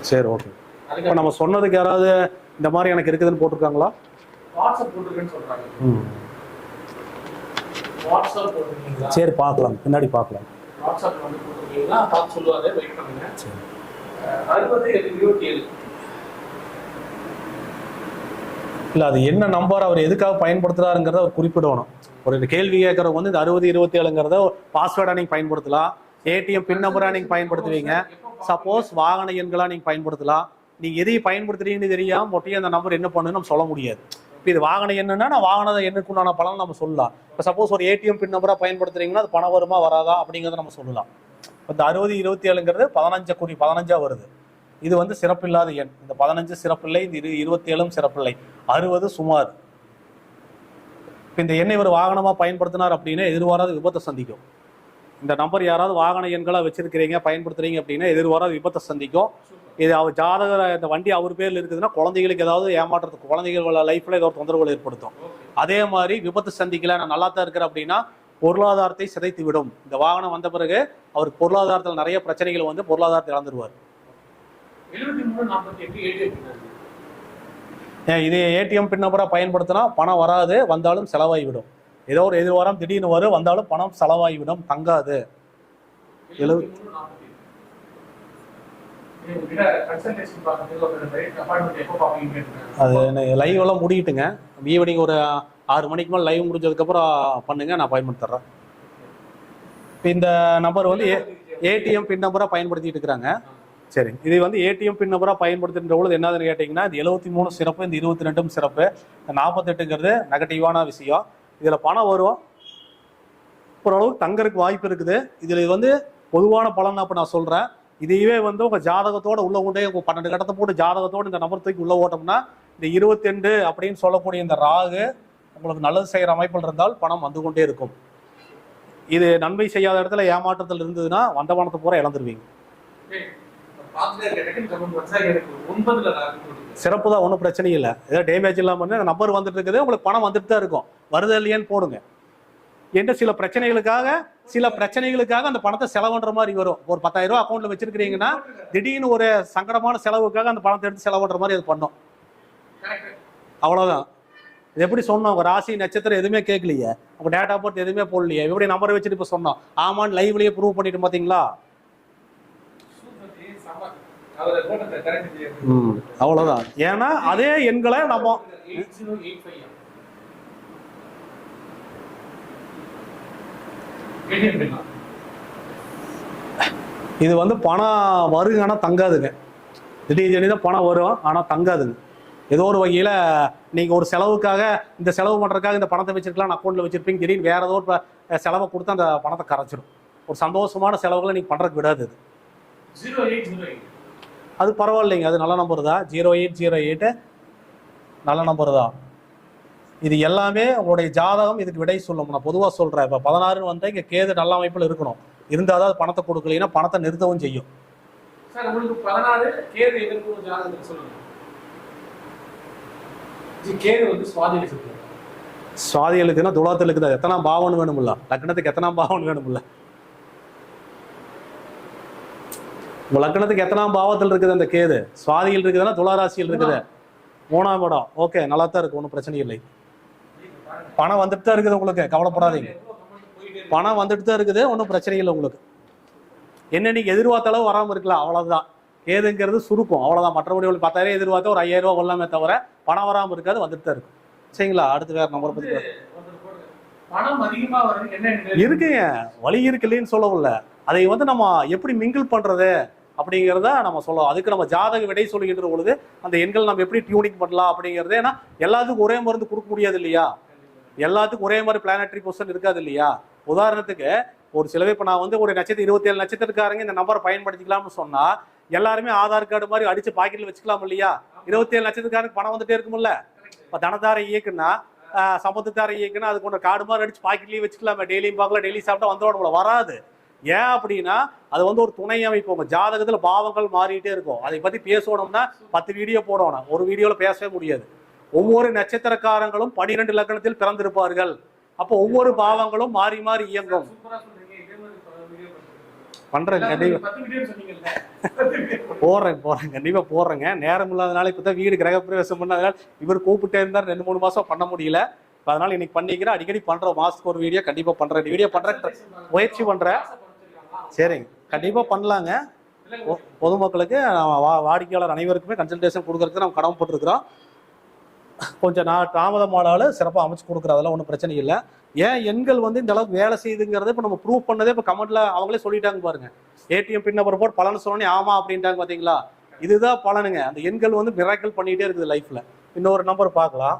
சரி, ஓகே. இப்போ நம்ம சொன்னதுக்கு யாராவது இந்த மாதிரி எனக்கு இருக்குதுன்னு போட்டிருக்காங்களா? வாட்ஸ்அப் போட்டுருக்கேன்னு சொல்றாங்க. வாட்ஸ்அப் போட்டுருக்கீங்களா? சரி, பார்க்கலாம், பின்னாடி பார்க்கலாம். வாட்ஸ்அப் வந்து போட்டுருக்கீங்களா பார்த்து சொல்லுவாரு, வெயிட் பண்ணுங்க. சரி. 6027 இல்லை, அது என்ன நம்பர், அவர் எதுக்காக பயன்படுத்துறாருங்கிறத அவர் குறிப்பிடணும். ஒரு கேள்வி கேட்கறவங்க வந்து இந்த 6027ங்கிறத பாஸ்வேர்டா நீங்க பயன்படுத்தலாம், ஏடிஎம் பின் நம்பரா நீங்க பயன்படுத்துவீங்க, சப்போஸ் வாகன எண்களா நீங்க பயன்படுத்தலாம். நீங்க எதையும் பயன்படுத்துறீங்கன்னு தெரியாம மொட்டையும் அந்த நம்பர் என்ன பண்ணுன்னு நம்ம சொல்ல முடியாது. இப்போ இது வாகன எண்ணுன்னா நான் வாகன எண்ணுக்குண்டான பலன் நம்ம சொல்லலாம். இப்போ சப்போஸ் ஒரு ஏடிஎம் பின் நம்பரா பயன்படுத்துறீங்கன்னா அது பணம் வருமா வராதா அப்படிங்கிறத நம்ம சொல்லலாம். இந்த 6027ங்கிறது 15 வருது. இது வந்து சிறப்பில்லாத எண். இந்த 15 சிறப்பில்லை, இந்த 27 சிறப்பில்லை, 60 சுமார். இப்போ இந்த எண்ணை ஒரு வாகனமாக பயன்படுத்தினார் அப்படின்னா எதிர்வாராத விபத்தை சந்திக்கும். இந்த நம்பர் யாராவது வாகன எண்களாக வச்சிருக்கிறீங்க, பயன்படுத்துறீங்க அப்படின்னா எதிர்வாராத விபத்தை சந்திக்கும். இது அவர் ஜாதக இந்த வண்டி அவர் பேரில் இருக்குதுன்னா குழந்தைகளுக்கு ஏதாவது ஏமாற்றத்துக்கு, குழந்தைகளோட லைஃப்ல ஏதாவது தொந்தரவுகள் ஏற்படுத்தும். அதே மாதிரி விபத்து சந்திக்கல, நான் நல்லா தான் இருக்கிறேன் அப்படின்னா பொருளாதாரத்தை சிதைத்து விடும். இந்த வாகனம் வந்த பிறகு அவருக்கு பொருளாதாரத்தில் நிறைய பிரச்சனைகள் வந்து பொருளாதாரத்தை இழந்துருவார். இதே ஏடிஎம் பின் நம்பரா பயன்படுத்தினா பணம் வராது, வந்தாலும் செலவாகிவிடும். ஏதோ ஒரு எதிர்வாரம் திடீர்னு வரும், வந்தாலும் பணம் செலவாகிவிடும், தங்காது. அது லைவ் எல்லாம் முடிக்கிட்டுங்க, ஈவினிங் ஒரு 6 மணிக்கு மேலே லைவ் முடிஞ்சதுக்கப்புறம் பண்ணுங்க, நான் அப்பாயின்மெண்ட் தர்றேன். இந்த நம்பர் வந்து ஏடிஎம் பின் நம்பரா பயன்படுத்திட்டு இருக்கிறாங்க. சரி, இது வந்து ஏடிஎம் பின் நம்பரா பயன்படுத்துகின்ற பொழுது என்னதுன்னு கேட்டிங்கன்னா, இது 73 சிறப்பு, இந்த 22 சிறப்பு, இந்த 48ங்கிறது நெகட்டிவான விஷயம். இதில் பணம் வரும், ஓரளவுக்கு தங்கறதுக்கு வாய்ப்பு இருக்குது. இதில் இது வந்து பொதுவான பலன் அப்போ நான் சொல்கிறேன். இதையே வந்து உங்கள் ஜாதகத்தோட உள்ள கொண்டே 12 கட்டத்தை போட்டு ஜாதகத்தோடு இந்த நம்பர் தூக்கி உள்ள ஓட்டோம்னா இந்த 22 அப்படின்னு சொல்லக்கூடிய இந்த ராகு உங்களுக்கு நல்லது செய்கிற அமைப்பில் இருந்தால் பணம் வந்து கொண்டே இருக்கும். இது நன்மை செய்யாத இடத்துல ஏமாற்றத்தில் இருந்ததுன்னா வந்த பணத்தை பூரா இழந்துருவீங்க. சிறப்பு தான், ஒன்றும் பிரச்சனை இல்லை. ஏதாவது டேமேஜ் இல்லாமல் நம்பர் வந்துட்டு இருக்குது, உங்களுக்கு பணம் வந்துட்டு தான் இருக்கும். வருது இல்லையான்னு போடுங்க. என்ற சில பிரச்சனைகளுக்காக அந்த பணத்தை செலவுன்ற மாதிரி வரும். ஒரு 10,000 ரூபா அக்கௌண்ட்ல வச்சிருக்கிறீங்கன்னா திடீர்னு ஒரு சங்கடமான செலவுக்காக அந்த பணத்தை எடுத்து செலவுன்ற மாதிரி அது பண்ணும். அவ்வளவுதான். இது எப்படி சொன்னோம், உங்க ராசி நட்சத்திரம் எதுவுமே கேட்கலையே, உங்க டேட் ஆஃப் பர்த் எதுவுமே போடலையே, எப்படி நம்பரை வச்சுட்டு இப்ப சொன்னோம். ஆமான்னு லைவ்லயே ப்ரூவ் பண்ணிட்டு பாத்தீங்களா? அவ்வளவுதான். ஏன்னா அதே எண்களை நம்ம இது வந்து பணம் வருங்க, ஆனா தங்காதுங்க. திடீர்னு பணம் வரும், ஆனா தங்காதுங்க. ஏதோ ஒரு வகையில நீங்க ஒரு செலவுக்காக இந்த செலவு பண்றதுக்காக இந்த பணத்தை வச்சிருக்கலாம், அக்கௌண்ட்ல வச்சிருப்பீங்க, திடீர்னு வேற ஏதோ ஒரு செலவை கொடுத்து அந்த பணத்தை கரைச்சிடும். ஒரு சந்தோஷமான செலவுகளை நீங்க பண்றதுக்கு விடாது. அது பரவாயில்லைங்க, அது நல்ல நம்பர் தான். 0808 நல்ல நம்பர் தான். இது எல்லாமே உங்களுடைய ஜாதகம் இதுக்கு விடை சொல்லும். நான் பொதுவாக சொல்றேன். இப்போ 16 வந்தா இங்க கேது நல்ல அமைப்பில் இருக்கணும், இருந்தால் தான் பணத்தை கொடுக்கலைன்னா பணத்தை நிறுத்தவும் செய்யும். சுவாதிகள் இருக்குன்னா துலாத்தில் இருக்குது. எத்தனாம் பாவம் வேணும்ல, லக்னத்துக்கு எத்தனாம் பாவம் வேணும்ல, உங்க லக்னத்துக்கு எத்தனாம் பாவத்தில் இருக்குது அந்த கேது. சுவாதிகள் இருக்குதுன்னா துளாராசியில் இருக்குது 3ஆம் இடம். ஓகே, நல்லா தான் இருக்கு, ஒன்றும் பிரச்சனை இல்லை. பணம் வந்துட்டு தான் இருக்குது, உங்களுக்கு கவலைப்படாதீங்க. பணம் வந்துட்டு தான் இருக்குது, ஒன்றும் பிரச்சனை இல்லை உங்களுக்கு. என்ன நீங்க எதிர்பார்த்த அளவு வராமல் இருக்கலாம், அவ்வளவுதான். ஏதுங்கிறது சுருக்கும், அவ்வளவுதான். மற்றபடி 10,000 எதிர்பார்த்தா ஒரு 5,000 ரூபா வரலாமே தவிர பணம் வராமல் இருக்காது, வந்துட்டு தான் இருக்கும். சரிங்களா? அடுத்து வேற நம்பரை பத்தி இருக்குங்க, வழி இருக்குல்லன்னு சொல்லவில்ல. அதை வந்து நம்ம எப்படி மிங்கிள் பண்றது அப்படிங்கிறத நம்ம சொல்லலாம். அதுக்கு நம்ம ஜாதக விடை சொல்லுகின்ற பொழுது அந்த எண்கள் நம்ம எப்படி டியூனிங் பண்ணலாம் அப்படிங்கிறது. ஏன்னா எல்லாத்துக்கும் ஒரே மருந்து கொடுக்க முடியாது இல்லையா, எல்லாத்துக்கும் ஒரே மாதிரி பிளானட்டரி பொசிஷன் இருக்காது இல்லையா. உதாரணத்துக்கு ஒரு சிலவே இப்போ நான் வந்து ஒரு நட்சத்திரம் 27 நட்சத்திரக்காரங்க இந்த நம்பரை பயன்படுத்திக்கலாம்னு சொன்னா எல்லாருமே ஆதார் கார்டு மாதிரி அடிச்சு பாக்கெட்ல வச்சுக்கலாம் இல்லையா. 27 நட்சத்திரக்காரருக்கு பணம் வந்துட்டே இருக்கும்ல. இப்போ தனதார இயக்குன்னா சமத்துத்தார இயக்குன்னா அது கொண்ட கார்டு மாதிரி அடிச்சு பாக்கெட்லயே வச்சுக்கலாமே. டெய்லியும் பார்க்கலாம், டெய்லி சாப்பிட்டா வந்துட வராது. ஏன் அப்படின்னா அது வந்து ஒரு துணை அமைப்பு. உங்க ஜாதகத்துல பாவங்கள் மாறிட்டே இருக்கும். அதை பத்தி பேசணும்னா 10 வீடியோ போடணும், ஒரு வீடியோல பேசவே முடியாது. ஒவ்வொரு நட்சத்திரக்காரங்களும் 12 லக்னத்தில் பிறந்திருப்பார்கள். அப்போ ஒவ்வொரு பாவங்களும் மாறி மாறி இயங்கும். பண்றேன் கண்டிப்பா 10 வீடியோ சொன்னீங்கல்ல போடுறேன் கண்டிப்பா போடுறேங்க. நேரம் இல்லாதனால இப்பதான் வீடு கிரகப்பிரவேசம் பண்ணதுனால இவர் கூப்பிட்டே இருந்தார் 2-3 மாசம் பண்ண முடியல. அதனால இன்னைக்கு பண்ணிக்கிறேன். அடிக்கடி பண்றோம், மாசத்துக்கு ஒரு வீடியோ கண்டிப்பா பண்றேன். வீடியோ பண்றேன், முயற்சி பண்றேன். சரிங்க, கண்டிப்பா பண்ணலாங்க. பொதுமக்களுக்கு வாடிக்கையாளர் அனைவருக்குமே கன்சல்டேஷன் கொடுக்கறதுக்கு நம்ம கடமைப்பட்டிருக்கிறோம். கொஞ்சம் தாமதமானாலும் சிறப்பாக அமைச்சு கொடுக்குறோம், அதெல்லாம் ஒன்றும் பிரச்சனை இல்லை. ஏன் எண்கள் வந்து இந்த அளவுக்கு வேலை செய்யுதுங்கிறத இப்போ நம்ம ப்ரூவ் பண்ணதே இப்போ கமெண்ட்ல அவங்களே சொல்லிட்டாங்க பாருங்க. ஏடிஎம் பின் நம்பர் போட்டு பலன் சொன்னோன்னே ஆமா அப்படின்ட்டாங்க பார்த்தீங்களா. இதுதான் பலனுங்க. அந்த எண்கள் வந்து மிராக்கிள் பண்ணிட்டே இருக்குது லைஃப்ல. இன்னொரு நம்பர் பார்க்கலாம்.